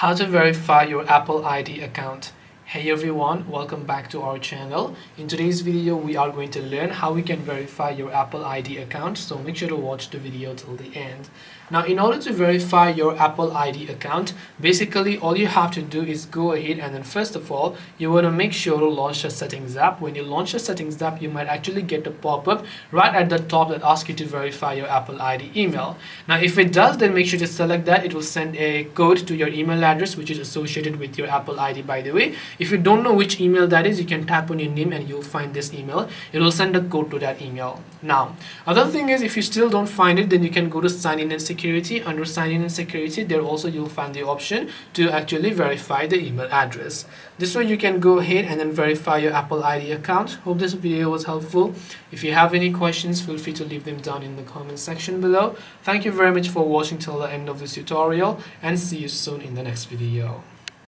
How to verify your Apple ID account. Hey everyone, welcome back to our channel. In today's video, we are going to learn how we can verify your Apple ID account. So make sure to watch the video till the end. Now, in order to verify your Apple ID account, basically all you have to do is go ahead and then first of all, you want to make sure to launch the settings app. When you launch the settings app, you might actually get a pop-up right at the top that asks you to verify your Apple ID email. Now, if it does, then make sure to select that. It will send a code to your email address, which is associated with your Apple ID, by the way. If you don't know which email that is, you can tap on your name and you'll find this email. It will send a code to that email. Now, other thing is, if you still don't find it, then you can go to sign in and security. Under sign in and security, there also you'll find the option to actually verify the email address. This way you can go ahead and then verify your Apple ID account. Hope this video was helpful. If you have any questions, feel free to leave them down in the comment section below. Thank you very much for watching till the end of this tutorial, and see you soon in the next video.